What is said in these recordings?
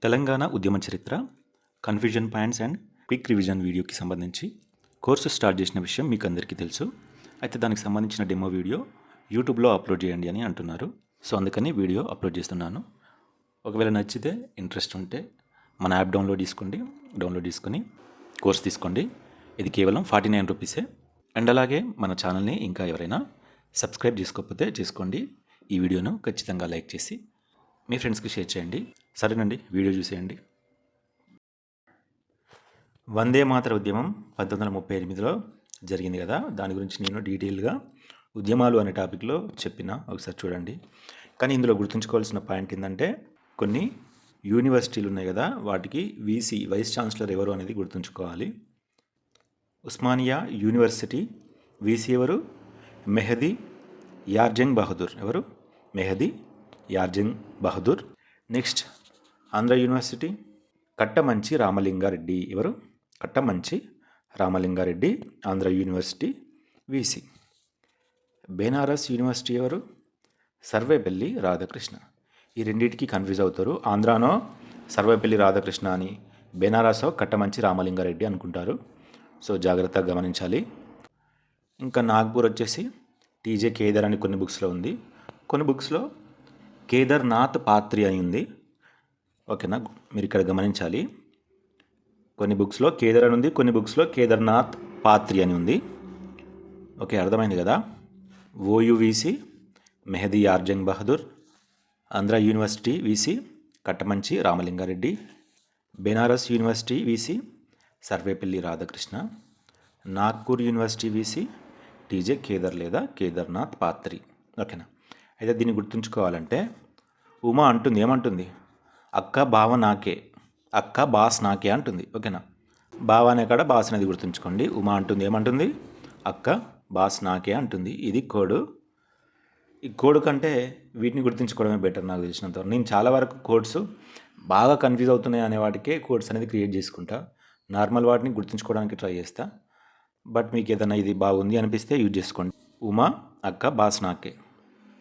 తెలంగాణ ఉద్యమ చరిత్ర confusion points and quick revision వీడియోకి సంబంధించి కోర్సు స్టార్ట్ చేసిన విషయం మీకు అందరికీ తెలుసు. అయితే దానికి సంబంధించిన డెమో వీడియో యూట్యూబ్లో అప్లోడ్ చేయండి అని అంటున్నారు. సో అందుకని వీడియో అప్లోడ్ చేస్తున్నాను. ఒకవేళ నచ్చితే ఇంట్రెస్ట్ ఉంటే మన యాప్ డౌన్లోడ్ చేసుకొని కోర్స్ తీసుకోండి. ఇది కేవలం 49 రూపీసే. అండ్ అలాగే మన ఛానల్ని ఇంకా ఎవరైనా సబ్స్క్రైబ్ చేసుకోకపోతే చేసుకోండి. ఈ వీడియోను ఖచ్చితంగా లైక్ చేసి మీ ఫ్రెండ్స్కి షేర్ చేయండి. సరేనండి, వీడియో చూసేయండి. వందే మాతర ఉద్యమం 1938లో జరిగింది కదా, దాని గురించి నేను డీటెయిల్గా ఉద్యమాలు అనే టాపిక్లో చెప్పిన, ఒకసారి చూడండి. కానీ ఇందులో గుర్తుంచుకోవాల్సిన పాయింట్ ఏంటంటే, కొన్ని యూనివర్సిటీలు ఉన్నాయి కదా, వాటికి వీసీ వైస్ ఛాన్సలర్ ఎవరు అనేది గుర్తుంచుకోవాలి. ఉస్మానియా యూనివర్సిటీ వీసీ ఎవరు? మెహదీ యార్జంగ్ బహదూర్. ఎవరు? మెహదీ యార్జంగ్ బహదూర్. Next Andhra university Kattamanchi Ramalinga Reddy. ఎవరు? Kattamanchi Ramalinga Reddy, Andhra university VC. Benaras university ఎవరు? సర్వేపల్లి రాధాకృష్ణ. ఈ రెండింటికి కన్ఫ్యూజ్ అవుతారు. ఆంధ్రానో సర్వేపల్లి రాధాకృష్ణ అని, బెనారసో కట్టమంచి రామలింగారెడ్డి అనుకుంటారు. సో జాగ్రత్తగా గమనించాలి. ఇంకా నాగ్పూర్ వచ్చేసి టీజే కేదర్ అని కొన్ని బుక్స్లో ఉంది, కొన్ని బుక్స్లో కేదార్నాథ్ పాత్రి అని ఉంది. ఓకేనా, మీరు ఇక్కడ గమనించాలి. కొన్ని బుక్స్లో కేదార్ అని ఉంది, కొన్ని బుక్స్లో కేదార్నాథ్ పాత్రి అని ఉంది. ఓకే, అర్థమైంది కదా. OU VC Mehdi Yar Jung Bahadur, Andhra university VC Kattamanchi Ramalinga Reddy, Benaras university VC Sarvepalli Radhakrishna, Nagpur university VC T J Kedar లేదా కేదార్నాథ్ పాత్రి. ఓకేనా, అయితే దీన్ని గుర్తుంచుకోవాలంటే ఉమా అంటుంది, ఏమంటుంది? అక్క బావ నాకే, అక్క బాస్ నాకే అంటుంది. ఓకేనా, బావ అనే కాడ బాస్ అనేది గుర్తుంచుకోండి. ఉమా అంటుంది, ఏమంటుంది? అక్క బాస్ నాకే అంటుంది. ఇది కోడ్. ఈ కోడ్ కంటే వీటిని గుర్తుంచుకోవడమే బెటర్ నాకు తెలిసినంత. నేను చాలా వరకు కోడ్స్ బాగా కన్ఫ్యూజ్ అవుతున్నాయి అనే వాటికే కోడ్స్ అనేది క్రియేట్ చేసుకుంటా. నార్మల్ వాటిని గుర్తుంచుకోవడానికి ట్రై చేస్తా. బట్ మీకు ఏదైనా ఇది బాగుంది అనిపిస్తే యూజ్ చేసుకోండి. ఉమా అక్క బాస్ నాకే.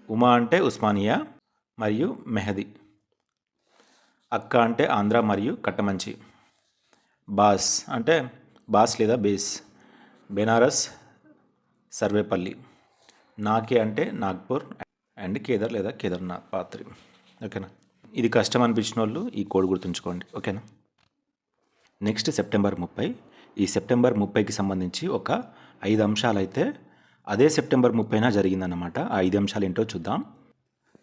ఉమా అంటే ఉస్మానియా మరియు మెహదీ, అక్క అంటే ఆంధ్ర మరియు కట్టమంచి, బాస్ అంటే బాస్ లేదా బేస్ బెనారస్ సర్వేపల్లి, నాకే అంటే నాగ్పూర్ అండ్ కేదార్ లేదా కేదార్నాథ్ పాత్రి. ఓకేనా, ఇది కష్టం అనిపించిన వాళ్ళు ఈ కోడ్ గుర్తుంచుకోండి. ఓకేనా. Next September 30. ఈ సెప్టెంబర్ 30కి సంబంధించి ఒక 5 అంశాలు అయితే అదే సెప్టెంబర్ 30న జరిగిందన్నమాట. ఆ 5 అంశాలు ఏంటో చూద్దాం.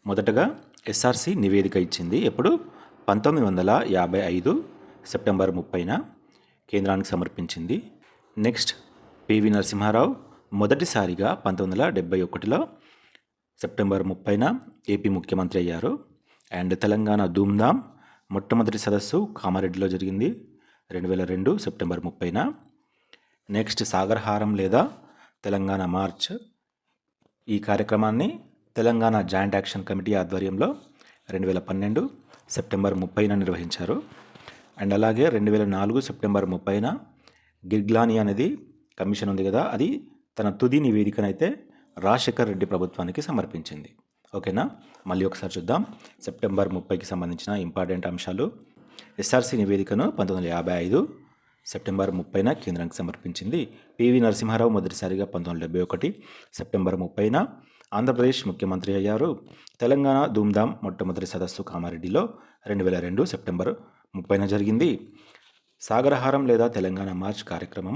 మొదటగా ఎస్ఆర్సి నివేదిక ఇచ్చింది. ఎప్పుడు? 1955 సెప్టెంబర్ 30న కేంద్రానికి సమర్పించింది. నెక్స్ట్ పివి నరసింహారావు మొదటిసారిగా 1971లో సెప్టెంబర్ 30న ఏపీ ముఖ్యమంత్రి అయ్యారు. అండ్ తెలంగాణ ధూమ్ధామ్ మొట్టమొదటి సదస్సు కామారెడ్డిలో జరిగింది 2002 సెప్టెంబర్ 30న. నెక్స్ట్ సాగరహారం లేదా తెలంగాణ మార్చ్. ఈ కార్యక్రమాన్ని తెలంగాణ జాయింట్ యాక్షన్ కమిటీ ఆధ్వర్యంలో 2012 సెప్టెంబర్ 30న నిర్వహించారు. అండ్ అలాగే 2004 సెప్టెంబర్ 30న గిర్గ్లానీ అనేది కమిషన్ ఉంది కదా, అది తన తుది నివేదికనైతే రాజశేఖర్ రెడ్డి ప్రభుత్వానికి సమర్పించింది. ఓకేనా, మళ్ళీ ఒకసారి చూద్దాం. సెప్టెంబర్ 30కి సంబంధించిన ఇంపార్టెంట్ అంశాలు. ఎస్ఆర్సి నివేదికను 1955 సెప్టెంబర్ 30న కేంద్రానికి సమర్పించింది. పివి నరసింహారావు మొదటిసారిగా 1971 సెప్టెంబర్ 30న ఆంధ్రప్రదేశ్ ముఖ్యమంత్రి అయ్యారు. తెలంగాణ ధూమ్ధామ్ మొట్టమొదటి సదస్సు కామారెడ్డిలో 2002 సెప్టెంబర్ 30న జరిగింది. సాగరహారం లేదా తెలంగాణ మార్చ్ కార్యక్రమం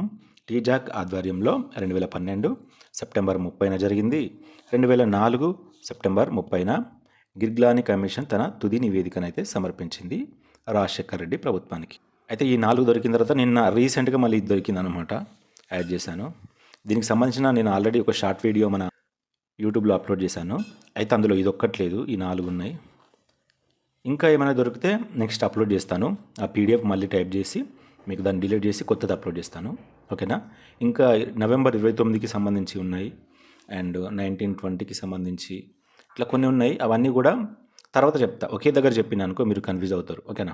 టీజాక్ ఆధ్వర్యంలో 2012 సెప్టెంబర్ 30న జరిగింది. 2004 సెప్టెంబర్ 30న గిర్గ్లానీ కమిషన్ తన తుది నివేదికనైతే సమర్పించింది రాజశేఖర్ రెడ్డి ప్రభుత్వానికి. అయితే ఈ 4 దొరికిన తర్వాత నిన్న రీసెంట్గా మళ్ళీ ఇది దొరికిందనమాట, యాడ్ చేశాను. దీనికి సంబంధించిన నేను ఆల్రెడీ ఒక షార్ట్ వీడియో మన యూట్యూబ్లో అప్లోడ్ చేశాను. అయితే అందులో ఇది ఒక్కట్లేదు, ఈ 4 ఉన్నాయి. ఇంకా ఏమైనా దొరికితే నెక్స్ట్ అప్లోడ్ చేస్తాను. ఆ పీడిఎఫ్ మళ్ళీ టైప్ చేసి మీకు దాన్ని డిలీట్ చేసి కొత్తది అప్లోడ్ చేస్తాను. ఓకేనా. ఇంకా నవంబర్ 29కి సంబంధించి ఉన్నాయి, అండ్ 1920కి సంబంధించి ఇట్లా కొన్ని ఉన్నాయి. అవన్నీ కూడా తర్వాత చెప్తా. ఒకే దగ్గర చెప్పిన అనుకో మీరు కన్ఫ్యూజ్ అవుతారు. ఓకేనా.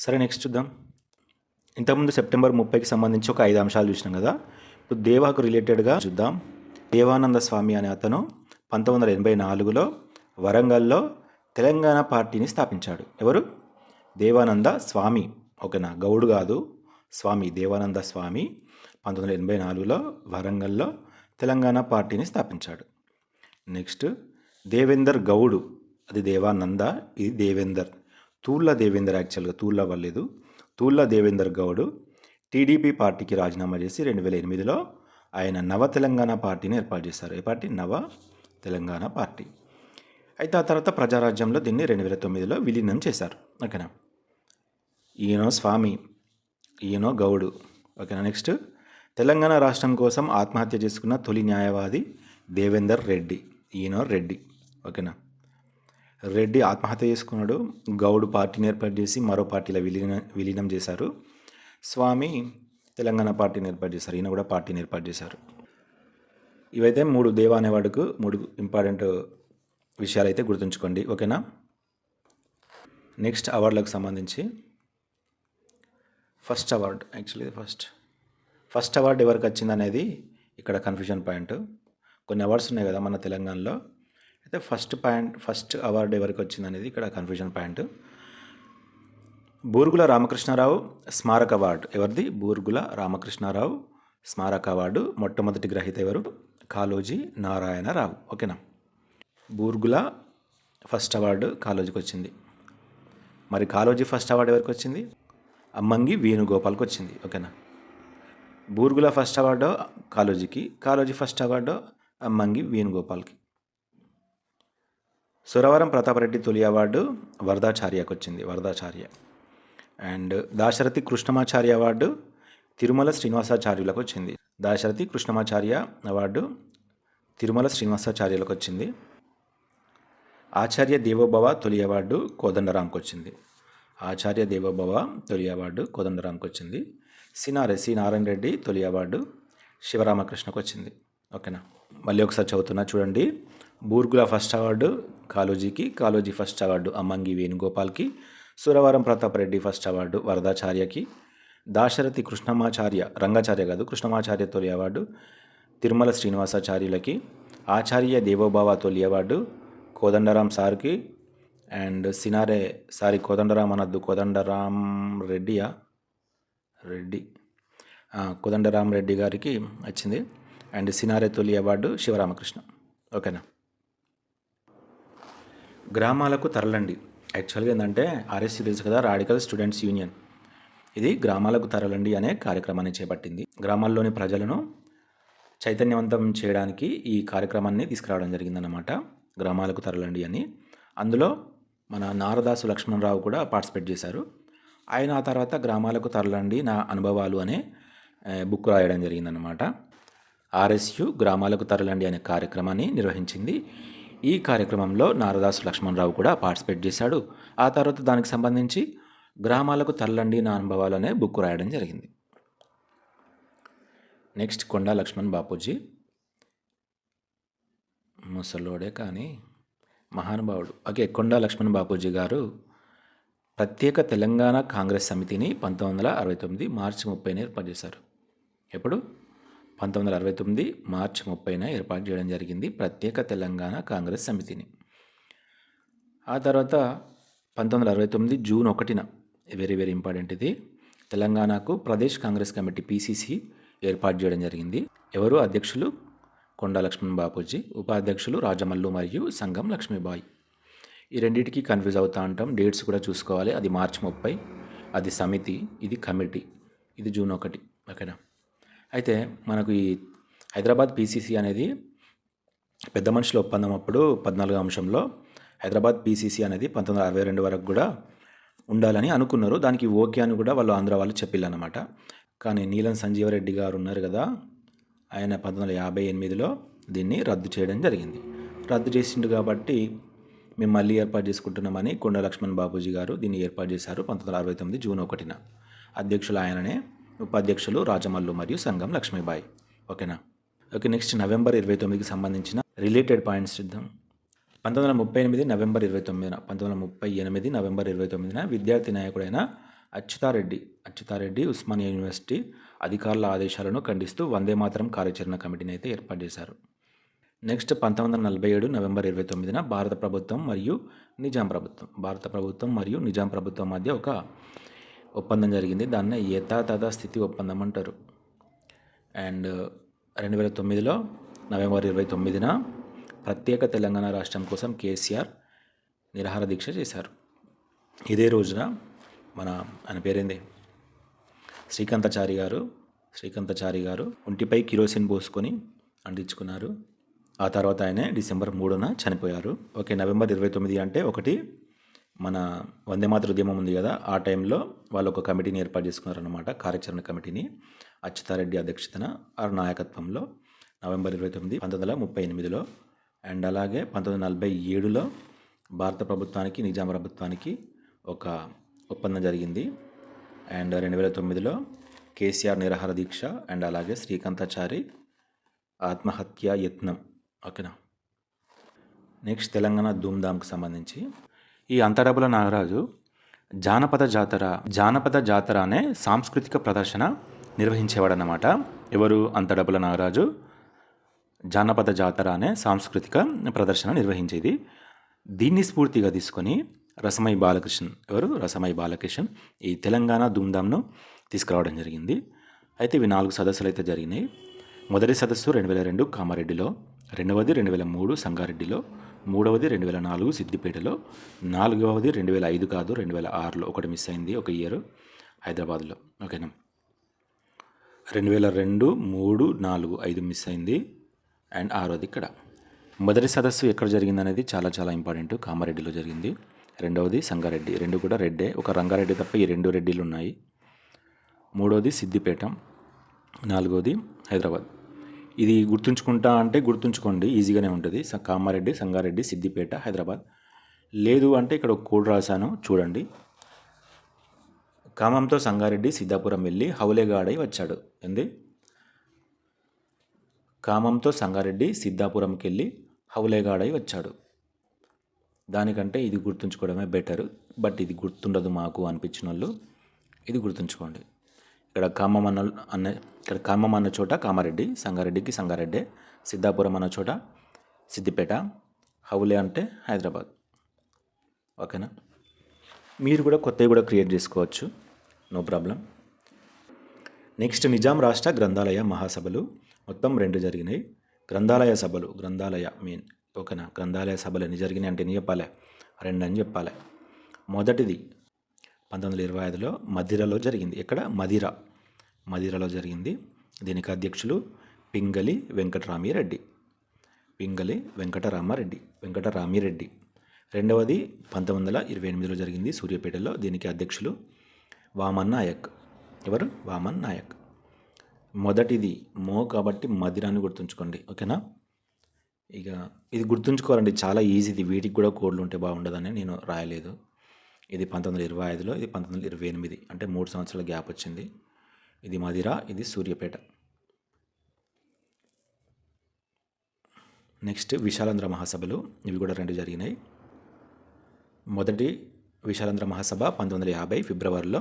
సరే, నెక్స్ట్ చూద్దాం. ఇంతకుముందు సెప్టెంబర్ 30కి సంబంధించి ఒక 5 అంశాలు చూసినాం కదా. ఇప్పుడు దేవాకు రిలేటెడ్గా చూద్దాం. దేవానంద స్వామి అనే అతను 1984లో వరంగల్లో తెలంగాణ పార్టీని స్థాపించాడు. ఎవరు? దేవానంద స్వామి, ఓకేనా, గౌడు కాదు, స్వామి, దేవానంద స్వామి 1984లో వరంగల్లో తెలంగాణ పార్టీని స్థాపించాడు. నెక్స్ట్ దేవేందర్ గౌడు, అది దేవానంద, ఇది దేవేందర్, తూళ్ళ దేవేందర్, యాక్చువల్గా తూళ్ళ అవ్వలేదు, తూళ్ళ దేవేందర్ గౌడు టీడీపీ పార్టీకి రాజీనామా చేసి 2008లో ఆయన నవ తెలంగాణ పార్టీని ఏర్పాటు చేశారు. ఏ పార్టీ? నవ తెలంగాణ పార్టీ. అయితే ఆ తర్వాత ప్రజారాజ్యంలో దీన్ని 2009లో విలీనం చేశారు. ఓకేనా, ఈయనో స్వామి, ఈయనో గౌడు. ఓకేనా. నెక్స్ట్ తెలంగాణ రాష్ట్రం కోసం ఆత్మహత్య చేసుకున్న తొలి న్యాయవాది దేవేందర్ రెడ్డి, ఈయనో రెడ్డి. ఓకేనా, రెడ్డి ఆత్మహత్య చేసుకున్నాడు. గౌడు పార్టీని ఏర్పాటు చేసి మరో పార్టీలో విలీనం చేశారు. స్వామి తెలంగాణ పార్టీని ఏర్పాటు చేశారు, ఈయన కూడా పార్టీని ఏర్పాటు చేశారు. ఇవైతే 3 దేవా అనేవాడుకు 3 ఇంపార్టెంట్ విషయాలు అయితే గుర్తుంచుకోండి. ఓకేనా. నెక్స్ట్ అవార్డులకు సంబంధించి first award, actually first award ఎవరికి వచ్చింది అనేది ఇక్కడ కన్ఫ్యూజన్ పాయింట్. కొన్ని అవార్డ్స్ ఉన్నాయి కదా మన తెలంగాణలో, అయితే ఫస్ట్ అవార్డు ఎవరికి వచ్చింది అనేది ఇక్కడ కన్ఫ్యూజన్ పాయింట్. బూర్గుల రామకృష్ణారావు స్మారక అవార్డు ఎవరిది? బూర్గుల రామకృష్ణారావు స్మారక అవార్డు మొట్టమొదటి గ్రహీత ఎవరు? కాళోజీ నారాయణరావు. ఓకేనా. బూర్గుల ఫస్ట్ అవార్డు కాళోజీకి వచ్చింది. మరి కాళోజీ ఫస్ట్ అవార్డు ఎవరికి వచ్చింది? అమ్మంగి వేణుగోపాల్కి వచ్చింది. ఓకేనా. బూర్గుల ఫస్ట్ అవార్డు కాళోజీకి, కాళోజీ ఫస్ట్ అవార్డు అమ్మంగి వేణుగోపాల్కి. సురవరం ప్రతాపరెడ్డి తొలి అవార్డు వరదాచార్యకు వచ్చింది, వరదాచార్య. అండ్ దాశరథి కృష్ణమాచార్య అవార్డు తిరుమల శ్రీనివాసాచార్యులకు వచ్చింది. దాశరథి కృష్ణమాచార్య అవార్డు తిరుమల శ్రీనివాసాచార్యులకు వచ్చింది. ఆచార్య దేవోభవ తొలి అవార్డు కోదండరాంకి వచ్చింది. ఆచార్య దేవోభవ తొలి అవార్డు కోదండరాంకి వచ్చింది. సి నారాయణ రెడ్డి తొలి అవార్డు శివరామకృష్ణకు వచ్చింది. ఓకేనా. మళ్ళీ ఒకసారి చదువుతున్నా చూడండి. బూర్గుల ఫస్ట్ అవార్డు కాళోజీకి, కాళోజీ ఫస్ట్ అవార్డు అమ్మంగి వేణుగోపాల్కి, సురవరం ప్రతాపరెడ్డి ఫస్ట్ అవార్డు వరదాచార్యకి, దాశరథి కృష్ణమాచార్య, రంగాచార్య కాదు, కృష్ణమాచార్య తొలి అవార్డు తిరుమల శ్రీనివాసాచార్యులకి, ఆచార్య దేవోభవ తొలి అవార్డు కోదండరాం సార్కి, అండ్ కోదండరాం అనద్దు, కోదండరాం రెడ్డి గారికి వచ్చింది. అండ్ సినారే తొలి అవార్డు శివరామకృష్ణ. ఓకేనా. గ్రామాలకు తరలండి, యాక్చువల్గా ఏంటంటే ఆర్ఎస్సీ తెలుసు కదా, రాడికల్ స్టూడెంట్స్ యూనియన్, ఇది గ్రామాలకు తరలండి అనే కార్యక్రమాన్ని చేపట్టింది. గ్రామాల్లోని ప్రజలను చైతన్యవంతం చేయడానికి ఈ కార్యక్రమాన్ని తీసుకురావడం జరిగిందన్నమాట, గ్రామాలకు తరలండి అని. అందులో మన నారదాసు లక్ష్మణరావు కూడా పార్టిసిపేట్ చేశారు. ఆయన ఆ తర్వాత గ్రామాలకు తరలండి నా అనుభవాలు అనే బుక్ రాయడం జరిగిందన్నమాట. ఆర్ఎస్యు గ్రామాలకు తరలండి అనే కార్యక్రమాన్ని నిర్వహించింది. ఈ కార్యక్రమంలో నారదాసు లక్ష్మణరావు కూడా పార్టిసిపేట్ చేశాడు. ఆ తర్వాత దానికి సంబంధించి గ్రామాలకు తరలండి నా అనుభవాలు అనే బుక్ రాయడం జరిగింది. నెక్స్ట్ కొండా లక్ష్మణ్ బాపూజీ, ముసలోడే కానీ మహానుభావుడు. ఓకే, కొండా లక్ష్మణ్ బాపూజీ గారు ప్రత్యేక తెలంగాణ కాంగ్రెస్ సమితిని 1969 మార్చి 30న ఏర్పాటు చేశారు. ఎప్పుడు? 1969 మార్చి 30న ఏర్పాటు చేయడం జరిగింది ప్రత్యేక తెలంగాణ కాంగ్రెస్ సమితిని. ఆ తర్వాత 1969 జూన్ 1న, వెరీ వెరీ ఇంపార్టెంట్ ఇది, తెలంగాణకు ప్రదేశ్ కాంగ్రెస్ కమిటీ PCC ఏర్పాటు చేయడం జరిగింది. ఎవరు అధ్యక్షులు? కొండా లక్ష్మణ్ బాపూజీ, ఉపాధ్యక్షులు రాజమల్లు మరియు సంగం లక్ష్మీబాయి. ఈ రెండింటికి కన్ఫ్యూజ్ అవుతూ ఉంటాం, డేట్స్ కూడా చూసుకోవాలి. అది మార్చి 30, అది సమితి, ఇది కమిటీ, ఇది జూన్ 1. ఓకేనా. అయితే మనకు ఈ హైదరాబాద్ PCC అనేది పెద్ద మనుషుల ఒప్పందం అప్పుడు 14వ అంశంలో హైదరాబాద్ PCC అనేది 1962 వరకు కూడా ఉండాలని అనుకున్నారు. దానికి ఓకే అని కూడా వాళ్ళు ఆంధ్ర వాళ్ళు చెప్పిల్లన్నమాట. కానీ నీలం సంజీవరెడ్డి గారు ఉన్నారు కదా, ఆయన 1958లో దీన్ని రద్దు చేయడం జరిగింది. రద్దు చేసిండు కాబట్టి మేము మళ్ళీ ఏర్పాటు చేసుకుంటున్నామని కొండా లక్ష్మణ్ బాపూజీ గారు దీన్ని ఏర్పాటు చేశారు 1969 జూన్ 1న. అధ్యక్షులు ఆయననే, ఉపాధ్యక్షులు రాజమల్లు మరియు సంగం లక్ష్మీబాయి. ఓకేనా. ఓకే, నెక్స్ట్ నవంబర్ 29కి సంబంధించిన రిలేటెడ్ పాయింట్స్ చూద్దాం. 1938 నవంబర్ 29న విద్యార్థి నాయకుడైన అచ్యుతారెడ్డి ఉస్మానియా యూనివర్సిటీ అధికారుల ఆదేశాలను ఖండిస్తూ వందే మాతరం కార్యాచరణ కమిటీని అయితే ఏర్పాటు చేశారు. నెక్స్ట్ 1947 నవంబర్ 29న భారత ప్రభుత్వం మరియు నిజాం ప్రభుత్వం మధ్య ఒక ఒప్పందం జరిగింది. దాన్నే యథాతథ స్థితి ఒప్పందం అంటారు. అండ్ 2009లో నవంబర్ 29న ప్రత్యేక తెలంగాణ రాష్ట్రం కోసం కేసీఆర్ నిరాహార దీక్ష చేశారు. ఇదే రోజున ఆయన పేరేంది, శ్రీకాంతాచారి గారు ఒంటిపై కిరోసిన్ పోసుకొని అంటించుకున్నారు. ఆ తర్వాత ఆయన డిసెంబర్ 3న చనిపోయారు. ఓకే, నవంబర్ 29 అంటే ఒకటి మన వందే మాతర ఉద్యమం ఉంది కదా, ఆ టైంలో వాళ్ళు ఒక కమిటీని ఏర్పాటు చేసుకున్నారన్నమాట, కార్యాచరణ కమిటీని అచ్యుతారెడ్డి అధ్యక్షతన ఆ నాయకత్వంలో నవంబర్ 29, 1938లో. అండ్ అలాగే 1947లో భారత ప్రభుత్వానికి నిజాం ప్రభుత్వానికి ఒక ఒప్పందం జరిగింది. అండ్ 2009లో కేసీఆర్ నిరాహార దీక్ష అండ్ అలాగే శ్రీకాంతాచారి ఆత్మహత్య యత్నం. ఓకేనా. నెక్స్ట్ తెలంగాణ ధూమ్ధామ్కి సంబంధించి ఈ అంతడబుల నాగరాజు జానపద జాతర అనే సాంస్కృతిక ప్రదర్శన నిర్వహించేవాడన్నమాట. ఎవరు? అంతడబుల నాగరాజు జానపద జాతర అనే సాంస్కృతిక ప్రదర్శన నిర్వహించేది. దీన్ని స్ఫూర్తిగా తీసుకొని రసమై బాలకృష్ణన్ ఈ తెలంగాణ ధూమ్ధామ్ను తీసుకురావడం జరిగింది. అయితే ఇవి 4 సదస్సులు అయితే జరిగినాయి. మొదటి సదస్సు 2002 కామారెడ్డిలో, రెండవది 2003 సంగారెడ్డిలో, మూడవది 2004 సిద్దిపేటలో, నాలుగవది 2005 కాదు 2006లో, ఒకటి మిస్ అయింది, ఒక ఇయర్ హైదరాబాద్లో. ఓకేనా. 2002, 3, 4, 5 మిస్ అయింది అండ్ 6వది ఇక్కడ. మొదటి సదస్సు ఎక్కడ జరిగింది అనేది చాలా చాలా ఇంపార్టెంట్. కామారెడ్డిలో జరిగింది. రెండవది సంగారెడ్డి, రెండు కూడా రెడ్డే, ఒక రంగారెడ్డి తప్ప ఈ 2 రెడ్డిలు ఉన్నాయి. మూడవది సిద్దిపేట, 4వది హైదరాబాద్. ఇది గుర్తుంచుకోండి, ఈజీగానే ఉంటుంది. కామారెడ్డి, సంగారెడ్డి, సిద్దిపేట, హైదరాబాద్. లేదు అంటే ఇక్కడ ఒక కోడ్ రాశాను చూడండి. ఖమ్మంతో సంగారెడ్డి సిద్ధాపురం వెళ్ళి హౌలేగాడై వచ్చాడు. ఖమ్మంతో సంగారెడ్డి సిద్ధాపురంకి వెళ్ళి హౌలేగాడై వచ్చాడు. దానికంటే ఇది గుర్తుంచుకోవడమే బెటర్. బట్ ఇది గుర్తుండదు మాకు అనిపించిన వాళ్ళు ఇది గుర్తుంచుకోండి. ఇక్కడ ఖమ్మం అన్న చోట కామారెడ్డి, సంగారెడ్డికి సంగారెడ్డి, సిద్ధాపురం అన్న చోట సిద్దిపేట, హౌలే అంటే హైదరాబాద్. ఓకేనా. మీరు కూడా కొత్తవి కూడా క్రియేట్ చేసుకోవచ్చు, నో ప్రాబ్లం. నెక్స్ట్ నిజాం రాష్ట్ర గ్రంథాలయ మహాసభలు మొత్తం 2 జరిగినాయి. గ్రంథాలయ మెయిన్. ఓకేనా. గ్రంథాలయ సభలు ఎన్ని జరిగినాయి అంటే ఎన్ని చెప్పాలి? 2 అని చెప్పాలి. మొదటిది 1925లో మదిరలో జరిగింది. ఎక్కడ? మదిరలో జరిగింది. దీనికి అధ్యక్షులు పింగళి వెంకటరామిరెడ్డి. రెండవది 1928లో జరిగింది సూర్యాపేటలో. దీనికి అధ్యక్షులు వామన్ నాయక్. ఎవరు? వామన్ నాయక్. మొదటిది కాబట్టి మదిరాన్ని గుర్తుంచుకోండి. ఓకేనా. ఇక ఇది గుర్తుంచుకోవాలండి, చాలా ఈజీది. వీటికి కూడా కోడ్లు ఉంటే బాగుండదని నేను రాయలేదు. ఇది 1925లో, ఇది 1928, అంటే 3 సంవత్సరాల గ్యాప్ వచ్చింది. ఇది మదిర, ఇది సూర్యాపేట. నెక్స్ట్ విశాలాంధ్ర మహాసభలు, ఇవి కూడా 2 జరిగినాయి. మొదటి విశాలాంధ్ర మహాసభ 1950 ఫిబ్రవరిలో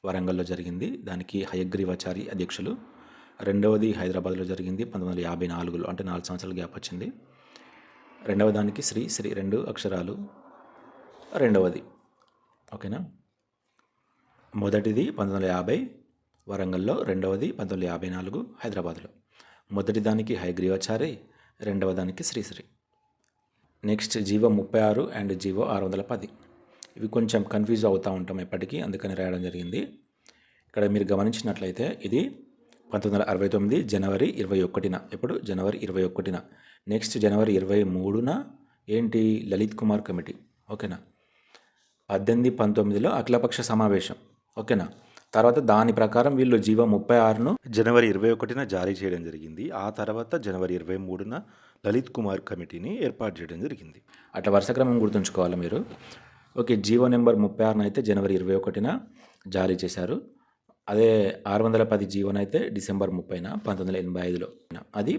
వరంగల్లో జరిగింది. దానికి హయగ్రీవాచారి అధ్యక్షులు. రెండవది హైదరాబాద్లో జరిగింది 1954లో, అంటే 4 సంవత్సరాల గ్యాప్ వచ్చింది. రెండవ దానికి శ్రీ 2 అక్షరాలు రెండవది. ఓకేనా. మొదటిది 1950 వరంగల్లో, రెండవది 1954 హైదరాబాద్లో. మొదటి దానికి హయగ్రీవాచారి, రెండవ దానికి Shri. Next GO 36 and GO 610. ఇవి కొంచెం కన్ఫ్యూజ్ అవుతూ ఉంటాం ఎప్పటికీ, అందుకని రాయడం జరిగింది. ఇక్కడ మీరు గమనించినట్లయితే ఇది 1969 జనవరి 21న. ఎప్పుడు? జనవరి 21న. నెక్స్ట్ జనవరి 23న ఏంటి? లలిత్ కుమార్ కమిటీ. ఓకేనా. 18, 19లో అఖిలపక్ష సమావేశం. ఓకేనా. తర్వాత దాని ప్రకారం వీళ్ళు జీవో 36ను జనవరి 21న జారీ చేయడం జరిగింది. ఆ తర్వాత జనవరి 23న లలిత్ కుమార్ కమిటీని ఏర్పాటు చేయడం జరిగింది. అట్లా వరుస క్రమం గుర్తుంచుకోవాలి మీరు. ఓకే. జీవో నెంబర్ 36 అయితే జనవరి 21న జారీ చేశారు. అదే 610 జీవోనైతే డిసెంబర్ 30న 1985లో. అది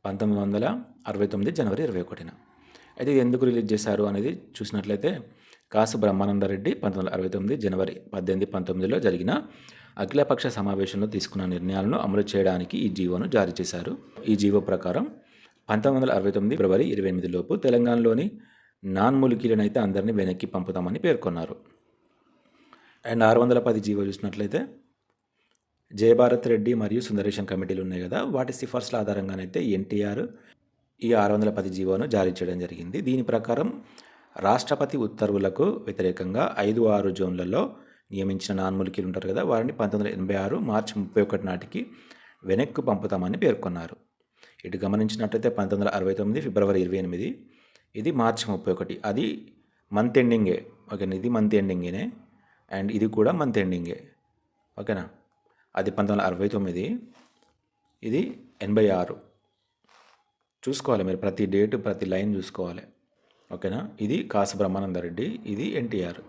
1969 జనవరి 21న. అయితే ఇది ఎందుకు రిలీజ్ చేశారు అనేది చూసినట్లయితే కాసు బ్రహ్మానందరెడ్డి 1969 జనవరి 18, 19లో జరిగిన అఖిలపక్ష సమావేశంలో తీసుకున్న నిర్ణయాలను అమలు చేయడానికి ఈ జీవోను జారీ చేశారు. ఈ జీవో ప్రకారం 1969 ఫిబ్రవరి 28 లోపు తెలంగాణలోని నాన్ ములికీలనైతే అందరినీ వెనక్కి పంపుతామని పేర్కొన్నారు. అండ్ 610 జీవో చూసినట్లయితే జయభారత్ రెడ్డి మరియు సుందరేశన్ కమిటీలు ఉన్నాయి కదా, వాటి సిఫార్సుల ఆధారంగానైతే ఎన్టీఆర్ ఈ 610 జీవోను జారీ చేయడం జరిగింది. దీని ప్రకారం రాష్ట్రపతి ఉత్తర్వులకు వ్యతిరేకంగా 5-6 జోన్లలో నియమించిన నాన్ ములికీలు ఉంటారు కదా, వారిని 1986 మార్చి 31 నాటికి వెనక్కు పంపుతామని పేర్కొన్నారు. ఇటు గమనించినట్లయితే 1969 ఫిబ్రవరి 28, ఇది మార్చి 31, అది మంత్ ఎండింగే. ఓకేనా, ఇది మంత్ ఎండింగేనే అండ్ ఇది కూడా మంత్ ఎండింగే. ఓకేనా, అది 1969, ఇది 86. చూసుకోవాలి మీరు, ప్రతి డేట్ ప్రతి లైన్ చూసుకోవాలి. ఓకేనా, ఇది కాసు బ్రహ్మానందరెడ్డి, ఇది ఎన్టీఆర్.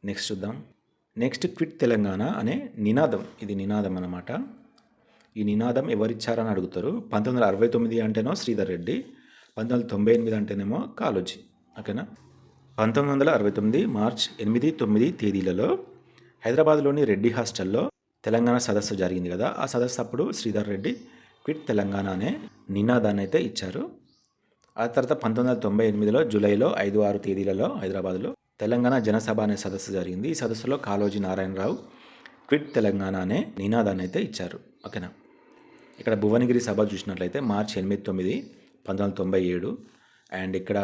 నెక్స్ట్ చూద్దాం. నెక్స్ట్ క్విట్ తెలంగాణ అనే నినాదం, ఇది నినాదం అన్నమాట. ఈ నినాదం ఎవరిచ్చారని అడుగుతారు. 1969 అంటేనో శ్రీధర్ రెడ్డి, 1998 అంటేనేమో కాళోజీ. ఓకేనా, 1969 మార్చ్ 8, 9 తేదీలలో హైదరాబాద్లోని రెడ్డి హాస్టల్లో తెలంగాణ సదస్సు జరిగింది కదా, ఆ సదస్సు అప్పుడు శ్రీధర్ రెడ్డి క్విట్ తెలంగాణ అనే నినాదాన్ని అయితే ఇచ్చారు. ఆ తర్వాత 1998లో జూలైలో 5-6 తేదీలలో హైదరాబాద్లో తెలంగాణ జనసభ అనే సదస్సు జరిగింది. ఈ సదస్సులో కాళోజీ నారాయణరావు క్విట్ తెలంగాణ అనే నినాదాన్ని అయితే ఇచ్చారు. ఓకేనా, ఇక్కడ భువనగిరి సభ చూసినట్లయితే మార్చి 8, 9, 1997 అండ్ ఇక్కడ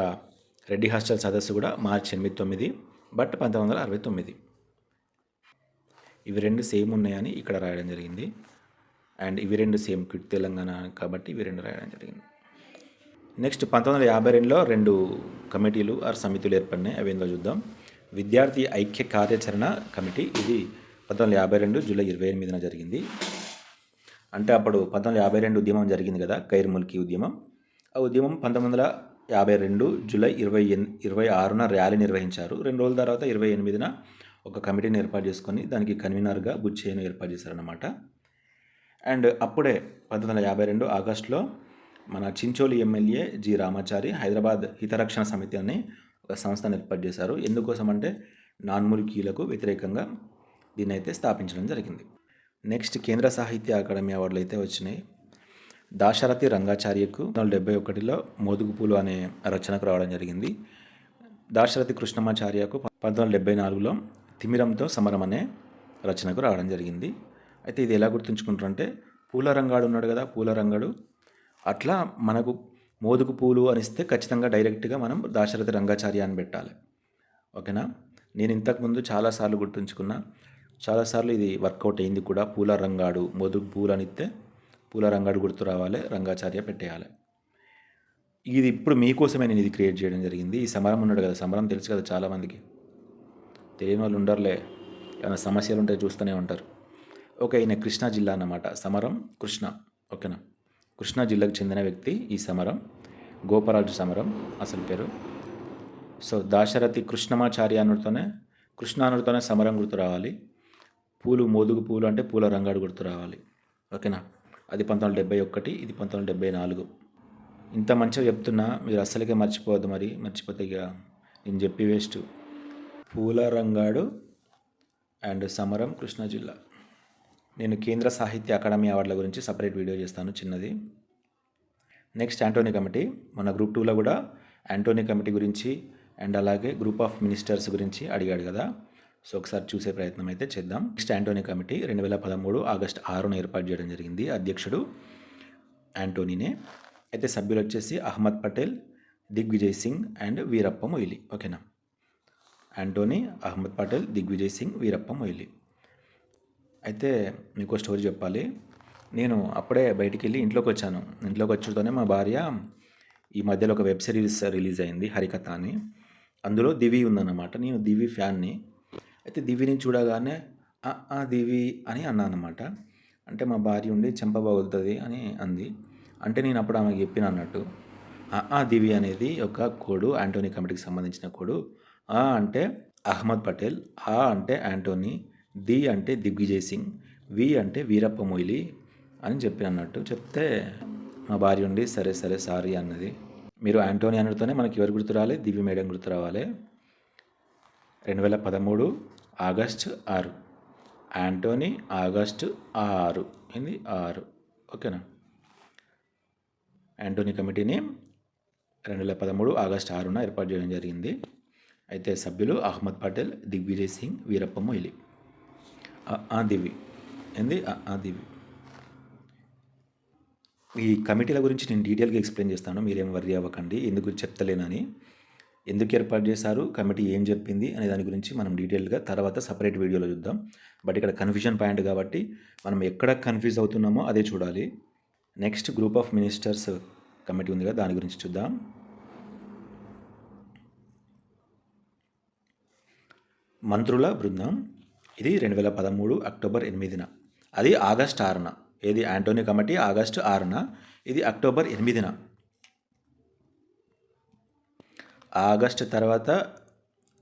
రెడ్డి హాస్టల్ సదస్సు కూడా మార్చి 8, 9 బట్ 1969. ఇవి రెండు సేమ్ ఉన్నాయని ఇక్కడ రాయడం జరిగింది అండ్ ఇవి రెండు సేమ్ క్విట్ తెలంగాణ కాబట్టి ఇవి రెండు రాయడం జరిగింది. నెక్స్ట్ 1952లో 2 కమిటీలు ఆర్ సమితులు ఏర్పడినాయి. అవి ఏందో చూద్దాం. విద్యార్థి ఐక్య కార్యాచరణ కమిటీ, ఇది 1952 జూలై 28న జరిగింది. అంటే అప్పుడు 1952 ఉద్యమం జరిగింది కదా, ఖైర్ ముల్కీ ఉద్యమం. ఆ ఉద్యమం 1952 జూలై 26న ర్యాలీ నిర్వహించారు. 2 రోజుల తర్వాత 28న ఒక కమిటీని ఏర్పాటు చేసుకొని దానికి కన్వీనర్గా బుచ్చయ్యను ఏర్పాటు చేశారన్నమాట. అండ్ అప్పుడే 1952 ఆగస్టులో మన చించోలి ఎమ్మెల్యే జి రామాచారి హైదరాబాద్ హితరక్షణ సమితి అని ఒక సంస్థను ఏర్పాటు చేశారు. ఎందుకోసం అంటే నాన్ ములికీలకు వ్యతిరేకంగా దీన్ని అయితే స్థాపించడం జరిగింది. నెక్స్ట్ కేంద్ర సాహిత్య అకాడమీ అవార్డులు అయితే వచ్చినాయి. దాశరథి రంగాచార్యకు 1971లో మోదుగు పూలు అనే రచనకు రావడం జరిగింది. దాశరథి కృష్ణమాచార్యకు 1974లో తిమిరంతో సమరం అనే రచనకు రావడం జరిగింది. అయితే ఇది ఎలా గుర్తుంచుకుంటారంటే, పూల రంగాడు ఉన్నాడు కదా, పూల రంగాడు అట్లా మనకు మోదుగు పూలు అనిస్తే ఖచ్చితంగా డైరెక్ట్గా మనం దాశరథి రంగాచార్య అని పెట్టాలి. ఓకేనా, నేను ఇంతకుముందు చాలాసార్లు గుర్తుంచుకున్నా, చాలాసార్లు ఇది వర్కౌట్ అయింది కూడా. పూల రంగాడు, మోదుగు పూలు అనిస్తే పూల రంగాడు గుర్తు రావాలి, రంగాచార్య పెట్టేయాలి. ఇది ఇప్పుడు మీకోసమే నేను ఇది క్రియేట్ చేయడం జరిగింది. ఈ సమరం ఉన్నాడు కదా, సమరం తెలుసు కదా చాలామందికి, తెలియని వాళ్ళు ఉండరులే, ఏమైనా సమస్యలు ఉంటే చూస్తూనే ఉంటారు. ఓకే, ఈయన కృష్ణా జిల్లా అన్నమాట. సమరం కృష్ణ. ఓకేనా, కృష్ణా జిల్లాకు చెందిన వ్యక్తి ఈ సమరం. గోపరాజు సమరం అసలు పేరు. సో దాశరథి కృష్ణమాచార్య అనుడితోనే, కృష్ణ అనుడితోనే సమరం గుర్తు రావాలి. పూలు, మోదుగు పూలు అంటే పూల రంగాడు గుర్తు రావాలి. ఓకేనా, అది 1971, ఇది 1974. ఇంత మంచిగా చెప్తున్నా మీరు అస్సలకే మర్చిపోవద్దు. మరి మర్చిపోతే ఇక నేను చెప్పి వేస్ట్. పూల రంగాడు అండ్ సమరం కృష్ణా జిల్లా. నేను కేంద్ర సాహిత్య అకాడమీ అవార్డుల గురించి సపరేట్ వీడియో చేస్తాను చిన్నది. Next Anthony committee. మన గ్రూప్ 2లో కూడా యాంటోనీ కమిటీ గురించి అండ్ అలాగే గ్రూప్ ఆఫ్ మినిస్టర్స్ గురించి అడిగాడు కదా, సో ఒకసారి చూసే ప్రయత్నం అయితే చేద్దాం. నెక్స్ట్ యాంటోనీ కమిటీ 2013 ఆగస్టు 6న ఏర్పాటు చేయడం జరిగింది. అధ్యక్షుడు యాంటోనీనే. అయితే సభ్యులు వచ్చేసి అహ్మద్ పటేల్, దిగ్విజయ్ సింగ్ అండ్ వీరప్ప మొయిలీ. ఓకేనా, యాంటోనీ, అహ్మద్ పటేల్, దిగ్విజయ్ సింగ్, వీరప్ప మొయిలీ. అయితే మీకు స్టోరీ చెప్పాలి. నేను అప్పుడే బయటికి వెళ్ళి ఇంట్లోకి వచ్చాను. ఇంట్లోకి వచ్చుతోనే మా భార్య ఈ మధ్యలో ఒక వెబ్ సిరీస్ రిలీజ్ అయింది, హరికథ అని. అందులో దివి ఉందన్నమాట. నేను దివి ఫ్యాన్ని. అయితే దివిని చూడగానే దివి అని అన్నా అన్నమాట. అంటే మా భార్య ఉండి చెంప పగులుతుంది అని అంది. అంటే నేను అప్పుడు ఆమెకు చెప్పిన అన్నట్టు, దివి అనేది ఒక కోడు, యాంటోనీ కమిటీకి సంబంధించిన కోడు. అంటే అహ్మద్ పటేల్, అంటే యాంటోనీ, ది అంటే దిగ్విజయ్ సింగ్, వి అంటే వీరప్ప మొయిలీ అని చెప్పి అన్నట్టు చెప్తే మా భార్య ఉండి సరే సరే సారీ అన్నది. మీరు యాంటోనీ అనడితోనే మనకి ఎవరు గుర్తు రావాలి, దివ్య మేడం గుర్తు రావాలి. 2013 ఆగస్టు 6 యాంటోనీ ఆగస్టు 6 ఏంది 6 ఓకేనా. యాంటోనీ కమిటీని 2013 ఆగస్టు 6న ఏర్పాటు చేయడం జరిగింది. అయితే సభ్యులు అహ్మద్ పటేల్, దిగ్విజయ్ సింగ్, వీరప్ప మొయిలీ. దివి ఏంది దివి. ఈ కమిటీల గురించి నేను డీటెయిల్గా ఎక్స్ప్లెయిన్ చేస్తాను, మీరేం వర్రీ అవ్వకండి. ఎందుకు చెప్తలేనని, ఎందుకు ఏర్పాటు చేశారు, కమిటీ ఏం చెప్పింది అనే దాని గురించి మనం డీటెయిల్గా తర్వాత సపరేట్ వీడియోలో చూద్దాం. బట్ ఇక్కడ కన్ఫ్యూజన్ పాయింట్ కాబట్టి మనం ఎక్కడ కన్ఫ్యూజ్ అవుతున్నామో అదే చూడాలి. Next group of ministers committee ఉంది కదా, దాని గురించి చూద్దాం. మంత్రుల బృందం ఇది 2013 అక్టోబర్ 8న, అది ఆగస్టు 6న. ఏది యాంటోనీ కమిటీ ఆగస్టు 6న, ఇది అక్టోబర్ 8న. ఆగస్టు తర్వాత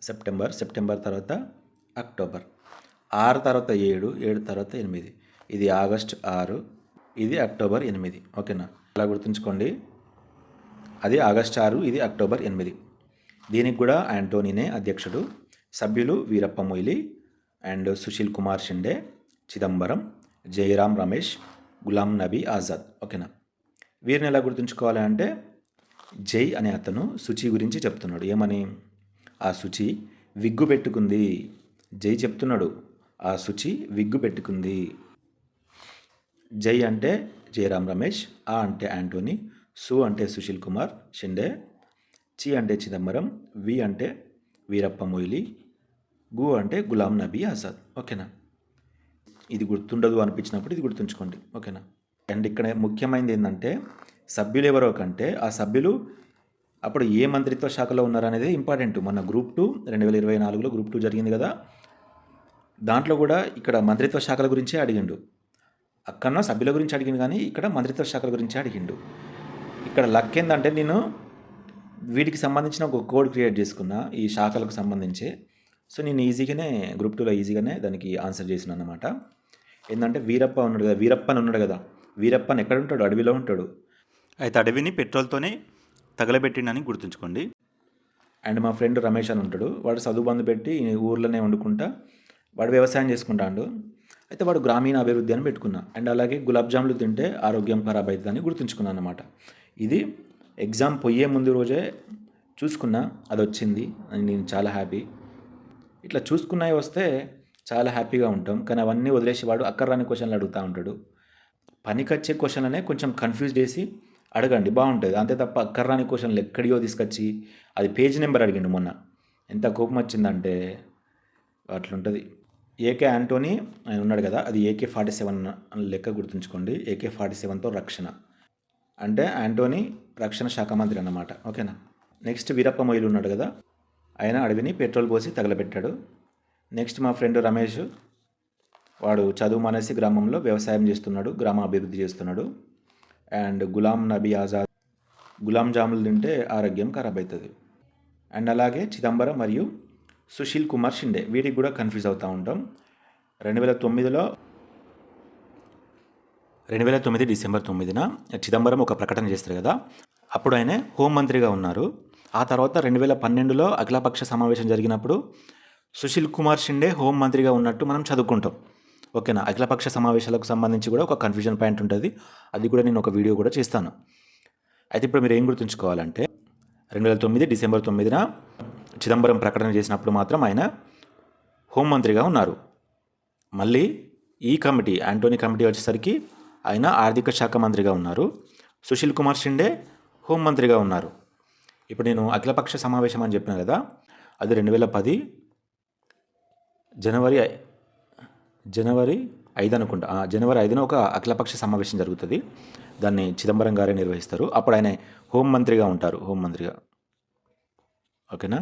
సెప్టెంబర్, సెప్టెంబర్ తర్వాత అక్టోబర్, 6 తర్వాత 7, 7 తర్వాత 8. ఇది ఆగస్టు 6, ఇది అక్టోబర్ 8. ఓకేనా, అలా గుర్తుంచుకోండి. అది ఆగస్టు 6, ఇది అక్టోబర్ 8. దీనికి కూడా యాంటోనీనే అధ్యక్షుడు. సభ్యులు వీరప్ప మొయిలీ అండ్ సుశీల్ కుమార్ షిండే, చిదంబరం, జయరాం రమేష్, గులాం నబీ ఆజాద్. ఓకేనా, వీరిని ఎలా గుర్తుంచుకోవాలి అంటే, జై అనే అతను శుచి గురించి చెప్తున్నాడు. ఏమని? ఆ శుచి విగ్గు పెట్టుకుంది. జై చెప్తున్నాడు, ఆ శుచి విగ్గు పెట్టుకుంది. జై అంటే జయరాం రమేష్, ఆ అంటే యాంటోనీ, సు అంటే సుశీల్ కుమార్ షిండే, చి అంటే చిదంబరం, వి అంటే వీరప్ప మొయిలీ, గు అంటే గులాం నబీ ఆజాద్. ఓకేనా, ఇది గుర్తుండదు అనిపించినప్పుడు ఇది గుర్తుంచుకోండి. ఓకేనా. అండ్ ఇక్కడ ముఖ్యమైనది ఏంటంటే, సభ్యులు ఎవరో కంటే ఆ సభ్యులు అప్పుడు ఏ మంత్రిత్వ శాఖలో ఉన్నారనేది ఇంపార్టెంట్. మొన్న గ్రూప్ 2 2024లో గ్రూప్ 2 జరిగింది కదా, దాంట్లో కూడా ఇక్కడ మంత్రిత్వ శాఖల గురించే అడిగిండు. అక్కడ సభ్యుల గురించి అడిగిండు, కానీ ఇక్కడ మంత్రిత్వ శాఖల గురించే అడిగిండు. ఇక్కడ లక్ ఏంటంటే, నేను వీటికి సంబంధించిన ఒక కోడ్ క్రియేట్ చేసుకున్నా ఈ శాఖలకు సంబంధించి. సో నేను ఈజీగానే గ్రూప్ 2లో ఈజీగానే దానికి ఆన్సర్ చేసిన అన్నమాట. ఏంటంటే వీరప్ప ఉన్నాడు కదా, వీరప్పని ఉన్నాడు కదా, వీరప్పని ఎక్కడ ఉంటాడు? అడవిలో ఉంటాడు. అయితే అడవిని పెట్రోల్తోనే తగలబెట్టిండని గుర్తుంచుకోండి. అండ్ మా ఫ్రెండ్ రమేష్ అని ఉంటాడు, వాడు చదువు బంధు పెట్టి ఊర్లోనే వండుకుంటా వాడు వ్యవసాయం చేసుకుంటాడు. అయితే వాడు గ్రామీణ అభివృద్ధి అని పెట్టుకున్నా. అండ్ అలాగే గులాబ్ జాములు తింటే ఆరోగ్యం ఖరాబ్ అవుతుందని గుర్తుంచుకున్నాను అన్నమాట. ఇది ఎగ్జామ్ పోయే ముందు రోజే చూసుకున్నా, అది వచ్చింది అని నేను చాలా హ్యాపీ. ఇట్లా చూసుకున్నాయి వస్తే చాలా హ్యాపీగా ఉంటాం. కానీ అవన్నీ వదిలేసి వాడు అక్కర్రాని క్వశ్చన్లు అడుగుతూ ఉంటాడు. పనికొచ్చే క్వశ్చన్లనే కొంచెం కన్ఫ్యూజ్ చేసి అడగండి, బాగుంటుంది. అంతే తప్ప అక్కర్రాని క్వశ్చన్లు ఎక్కడియో తీసుకొచ్చి అది పేజ్ నెంబర్ అడిగిండు మొన్న. ఎంత కోపం వచ్చిందంటే అట్లుంటుంది. ఏకే యాంటోనీ ఆయన ఉన్నాడు కదా, అది AK-47 లెక్క గుర్తుంచుకోండి. AK-47తో రక్షణ అంటే యాంటోనీ రక్షణ శాఖ మంత్రి అన్నమాట. ఓకేనా. నెక్స్ట్ వీరప్ప మొయిలీ ఉన్నాడు కదా, ఆయన అడవిని పెట్రోల్ పోసి తగలబెట్టాడు. నెక్స్ట్ మా ఫ్రెండ్ రమేష్, వాడు చదువు మానేసి గ్రామంలో వ్యవసాయం చేస్తున్నాడు, గ్రామ అభివృద్ధి చేస్తున్నాడు. అండ్ గులాం నబీ ఆజాద్ గులాం జాములు తింటే ఆరోగ్యం ఖరాబ్ అవుతుంది. అండ్ అలాగే చిదంబరం మరియు సుశీల్ కుమార్ షిండే, వీటికి కూడా కన్ఫ్యూజ్ అవుతూ ఉంటాం. 2009 డిసెంబర్ 9న చిదంబరం ఒక ప్రకటన చేస్తారు కదా, అప్పుడు ఆయన హోంమంత్రిగా ఉన్నారు. ఆ తర్వాత 2012లో అఖిలపక్ష సమావేశం జరిగినప్పుడు సుశీల్ కుమార్ షిండే హోంమంత్రిగా ఉన్నట్టు మనం చదువుకుంటాం. ఓకేనా. అఖిలపక్ష సమావేశాలకు సంబంధించి కూడా ఒక కన్ఫ్యూజన్ పాయింట్ ఉంటుంది, అది కూడా నేను ఒక వీడియో కూడా చేస్తాను. అయితే ఇప్పుడు మీరు ఏం గుర్తుంచుకోవాలంటే, 2009 డిసెంబర్ 9న చిదంబరం ప్రకటన చేసినప్పుడు మాత్రం ఆయన హోంమంత్రిగా ఉన్నారు. మళ్ళీ ఈ కమిటీ యాంటోనీ కమిటీ వచ్చేసరికి ఆయన ఆర్థిక శాఖ మంత్రిగా ఉన్నారు. సుశీల్ కుమార్ షిండే హోంమంత్రిగా ఉన్నారు. ఇప్పుడు నేను అఖిలపక్ష సమావేశం అని చెప్పిన కదా, అది 2010 జనవరి 5 అనుకుంటా. జనవరి 5న ఒక అఖిలపక్ష సమావేశం జరుగుతుంది. దాన్ని చిదంబరం గారే నిర్వహిస్తారు. అప్పుడు ఆయన హోంమంత్రిగా ఉంటారు, హోంమంత్రిగా. ఓకేనా.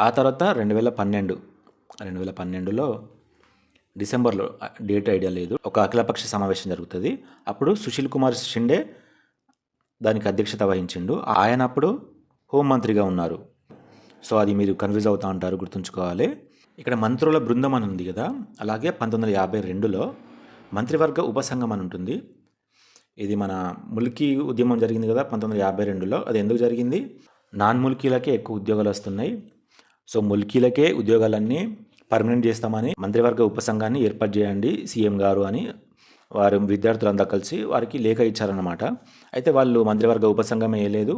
ఆ తర్వాత 2012లో డిసెంబర్లో, డేట్ ఐడియా లేదు, ఒక అఖిలపక్ష సమావేశం జరుగుతుంది. అప్పుడు సుశీల్ కుమార్ షిండే దానికి అధ్యక్షత వహించిండు. ఆయన అప్పుడు హోంమంత్రిగా ఉన్నారు. సో అది మీరు కన్ఫ్యూజ్ అవుతూ ఉంటారు, గుర్తుంచుకోవాలి. ఇక్కడ మంత్రుల బృందం అని ఉంది కదా, అలాగే 1952లో మంత్రివర్గ ఉపసంఘం అని ఉంటుంది. ఇది మన ముల్కీ ఉద్యమం జరిగింది కదా 1952లో. అది ఎందుకు జరిగింది? నాన్ ముల్కీలకే ఎక్కువ ఉద్యోగాలు వస్తున్నాయి. సో ముల్కీలకే ఉద్యోగాలన్నీ పర్మనెంట్ చేస్తామని మంత్రివర్గ ఉపసంఘాన్ని ఏర్పాటు చేయండి సీఎం గారు అని వారు విద్యార్థులంతా కలిసి వారికి లేఖ ఇచ్చారన్నమాట. అయితే వాళ్ళు మంత్రివర్గ ఉపసంఘం వేయలేదు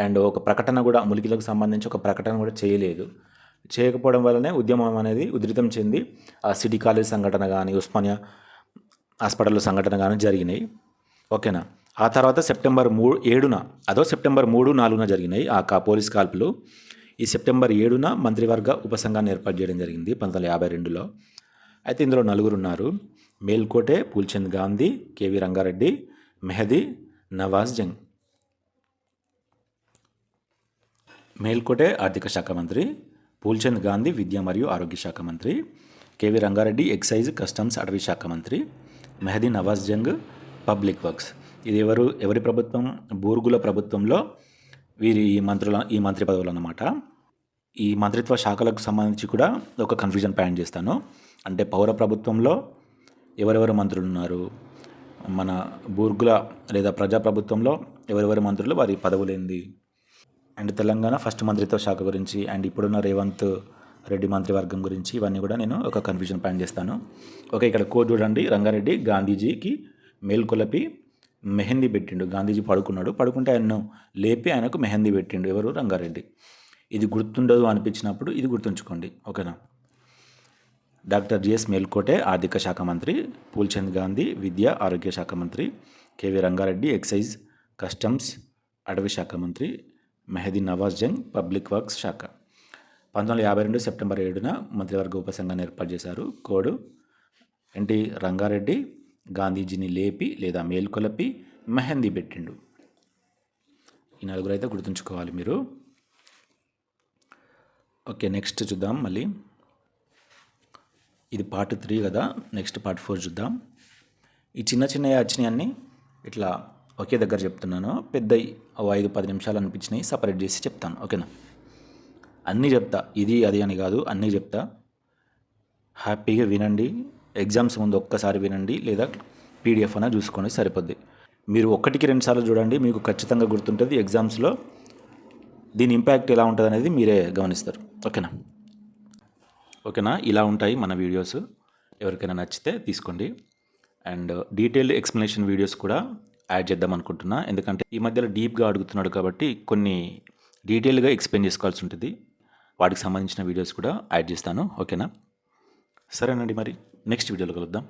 అండ్ ఒక ప్రకటన కూడా ములికిలకు సంబంధించి ఒక ప్రకటన కూడా చేయలేదు. చేయకపోవడం వల్లనే ఉద్యమం అనేది ఉధృతం చెంది ఆ సిటీ కాలేజ్ సంఘటన కానీ ఉస్మానియా హాస్పిటల్లో సంఘటన కానీ జరిగినాయి. ఓకేనా. ఆ తర్వాత సెప్టెంబర్ 7న సెప్టెంబర్ 3, 4న జరిగినాయి ఆ పోలీస్ కాల్పులు. ఈ సెప్టెంబర్ 7న మంత్రివర్గ ఉపసంఘాన్ని ఏర్పాటు చేయడం జరిగింది 1952లో. అయితే ఇందులో నలుగురు ఉన్నారు. మేల్కోటే పూల్చంద్ గాంధీ, కేవి రంగారెడ్డి, మెహదీ నవాజ్ జంగ్. మేల్కోటే ఆర్థిక శాఖ మంత్రి, పూల్చంద్ గాంధీ విద్య మరియు ఆరోగ్య శాఖ మంత్రి, కేవి రంగారెడ్డి ఎక్సైజ్ కస్టమ్స్ అటవీ శాఖ మంత్రి, మెహదీ నవాజ్ జంగ్ పబ్లిక్ వర్క్స్. ఇది ఎవరి ప్రభుత్వం? బూర్గుల ప్రభుత్వంలో వీరి ఈ మంత్రి పదవులు అన్నమాట. ఈ మంత్రిత్వ శాఖలకు సంబంధించి కూడా ఒక కన్ఫ్యూజన్ పాయింట్ చేస్తాను. అంటే పౌర ప్రభుత్వంలో ఎవరెవరు మంత్రులు ఉన్నారు, మన బూర్గుల లేదా ప్రజాప్రభుత్వంలో ఎవరెవరు మంత్రులు, వారి పదవులేంది, అండ్ తెలంగాణ ఫస్ట్ మంత్రిత్వ శాఖ గురించి అండ్ ఇప్పుడున్న రేవంత్ రెడ్డి మంత్రివర్గం గురించి ఇవన్నీ కూడా నేను ఒక కన్ఫ్యూజన్ పాయింట్ చేస్తాను. ఓకే, ఇక్కడ కోడ్ చూడండి. రంగారెడ్డి గాంధీజీకి మేల్కొలపి మెహందీ పెట్టిండు. గాంధీజీ పడుకుంటే ఆయన్ను లేపి ఆయనకు మెహందీ పెట్టిండు. ఎవరు? రంగారెడ్డి. ఇది గుర్తుండదు అనిపించినప్పుడు ఇది గుర్తుంచుకోండి. ఓకేనా. డాక్టర్ జిఎస్ మేల్కోటే ఆర్థిక శాఖ మంత్రి, పూల్చంద్ గాంధీ విద్య ఆరోగ్య శాఖ మంత్రి, కేవి రంగారెడ్డి ఎక్సైజ్ కస్టమ్స్ అటవీ శాఖ మంత్రి, మెహదీ నవాజ్ జంగ్ పబ్లిక్ వర్క్స్ శాఖ. 1952 సెప్టెంబర్ 7న మంత్రివర్గ ఉపసంఘాన్ని ఏర్పాటు చేశారు. కోడ్ ఏంటి? రంగారెడ్డి గాంధీజీని లేపి లేదా మేల్కొలపి మెహందీ పెట్టిండు. ఈ నలుగురు అయితే గుర్తుంచుకోవాలి మీరు. ఓకే, నెక్స్ట్ చూద్దాం. మళ్ళీ ఇది పార్ట్ 3 కదా, నెక్స్ట్ పార్ట్ 4 చూద్దాం. ఈ చిన్న వచ్చినాయన్నీ ఇట్లా ఒకే దగ్గర చెప్తున్నాను. పెద్ద 5-10 నిమిషాలు అనిపించినాయి సపరేట్ చేసి చెప్తాను. ఓకేనా. అన్నీ చెప్తా, ఇది అది అని కాదు, అన్నీ చెప్తా. హ్యాపీగా వినండి. ఎగ్జామ్స్ ముందు ఒక్కసారి వినండి లేదా పీడిఎఫ్ అయినా చూసుకోండి, సరిపోద్ది. మీరు 1-2 సార్లు చూడండి, మీకు ఖచ్చితంగా గుర్తుంటుంది. ఎగ్జామ్స్లో దీని ఇంపాక్ట్ ఎలా ఉంటుంది అనేది మీరే గమనిస్తారు. ఓకేనా. ఇలా ఉంటాయి మన వీడియోస్. ఎవరికైనా నచ్చితే తీసుకోండి. అండ్ డీటెయిల్డ్ ఎక్స్ప్లెనేషన్ వీడియోస్ కూడా యాడ్ చేద్దాం అనుకుంటున్నా. ఎందుకంటే ఈ మధ్యలో డీప్గా అడుగుతున్నాడు కాబట్టి కొన్ని డీటెయిల్గా ఎక్స్ప్లెయిన్ చేసుకోవాల్సి ఉంటుంది. వాటికి సంబంధించిన వీడియోస్ కూడా యాడ్ చేస్తాను. ఓకేనా. సరేనండి, మరి నెక్స్ట్ వీడియోలో కలుద్దాం.